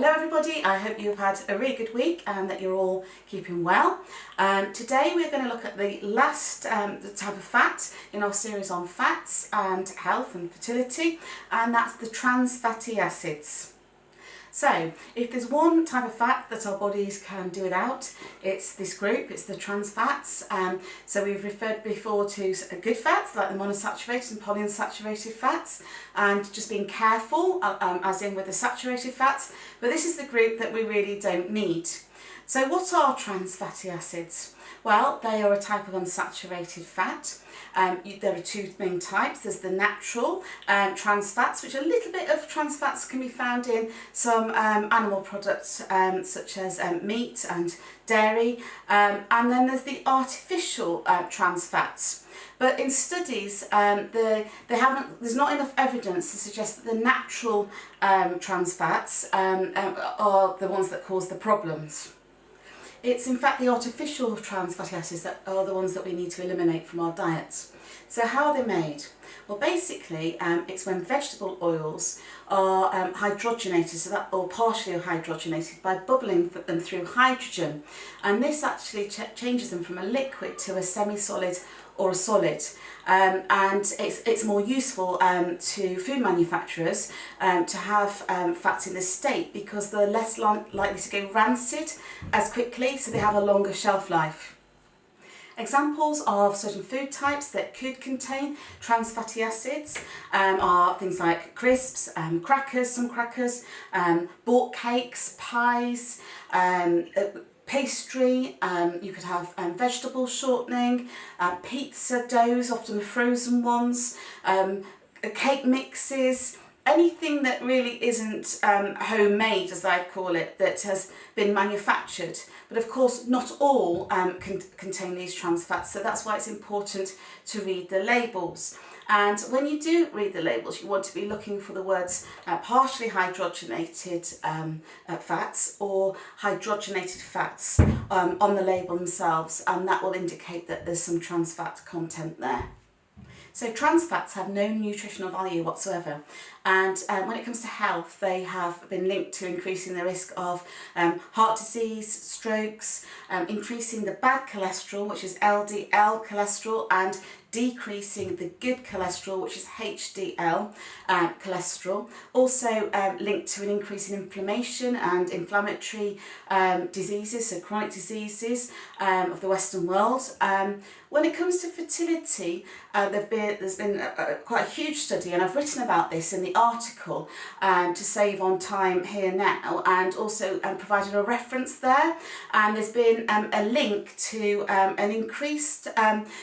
Hello everybody, I hope you've had a really good week and that you're all keeping well. Today we're going to look at the last the type of fat in our series on fats and health and fertility, and that's the trans fatty acids. So if there's one type of fat that our bodies can do without, it's this group, it's the trans fats. So we've referred before to good fats like the monounsaturated and polyunsaturated fats, and just being careful as in with the saturated fats, but this is the group that we really don't need. So what are trans fatty acids? Well, they are a type of unsaturated fat. There are two main types. There's the natural trans fats, which a little bit of trans fats can be found in some animal products such as meat and dairy, and then there's the artificial trans fats. But in studies, there's not enough evidence to suggest that the natural trans fats are the ones that cause the problems. It's in fact the artificial trans fatty acids that are the ones that we need to eliminate from our diets. So how are they made? Well, basically it's when vegetable oils are hydrogenated, or partially hydrogenated by bubbling them through hydrogen, and this actually changes them from a liquid to a semi-solid or a solid, and it's more useful to food manufacturers to have fats in this state because they're less likely to go rancid as quickly, so they have a longer shelf life. Examples of certain food types that could contain trans fatty acids are things like crisps, crackers, some crackers, bought cakes, pies, pastry, you could have vegetable shortening, pizza doughs, often the frozen ones, cake mixes, anything that really isn't homemade, as I call it, that has been manufactured. But of course not all contain these trans fats, so that's why it's important to read the labels. And when you do read the labels, you want to be looking for the words partially hydrogenated fats or hydrogenated fats on the label themselves, and that will indicate that there's some trans fat content there. So trans fats have no nutritional value whatsoever, and when it comes to health, they have been linked to increasing the risk of heart disease, strokes, increasing the bad cholesterol, which is LDL cholesterol, and decreasing the good cholesterol, which is HDL cholesterol. Also linked to an increase in inflammation and inflammatory diseases, so chronic diseases of the Western world. When it comes to fertility, there's been quite a huge study, and I've written about this in the article to save on time here now, and also provided a reference there. And there's been a link to an increased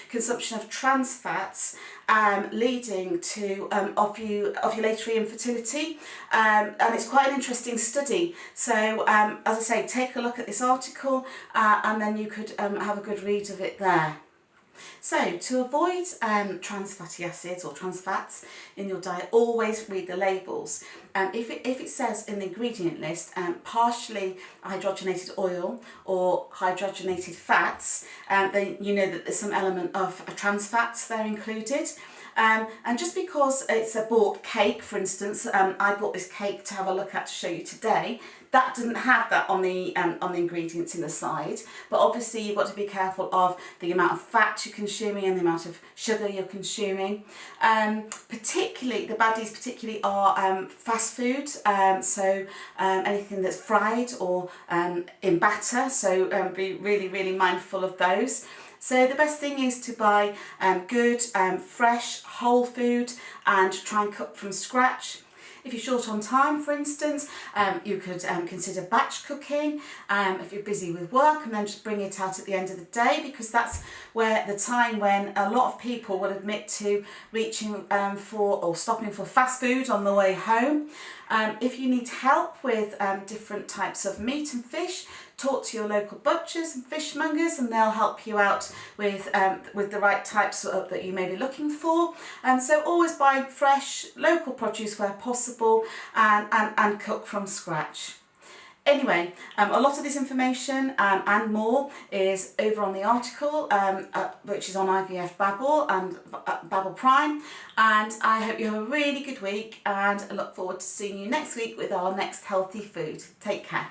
consumption of trans fats leading to ovulatory infertility, and it's quite an interesting study. So as I say, take a look at this article and then you could have a good read of it there. So to avoid trans fatty acids or trans fats in your diet, always read the labels. If it says in the ingredient list partially hydrogenated oil or hydrogenated fats, then you know that there's some element of trans fats there included. And just because it's a bought cake, for instance, I bought this cake to have a look at to show you today, that didn't have that on the ingredients in the side. But obviously you've got to be careful of the amount of fat you're consuming and the amount of sugar you're consuming. Particularly, the baddies particularly are fast food, so anything that's fried or in batter, so be really, really mindful of those. So the best thing is to buy good, fresh, whole food and try and cook from scratch. If you're short on time, for instance, you could consider batch cooking if you're busy with work, and then just bring it out at the end of the day, because that's where the time when a lot of people would admit to reaching for or stopping for fast food on the way home. If you need help with different types of meat and fish, talk to your local butchers and fishmongers, and they'll help you out with the right types that you may be looking for. So always buy fresh local produce where possible, and cook from scratch. Anyway, a lot of this information and more is over on the article, which is on IVF Babble and Babble Prime. And I hope you have a really good week, and I look forward to seeing you next week with our next healthy food. Take care.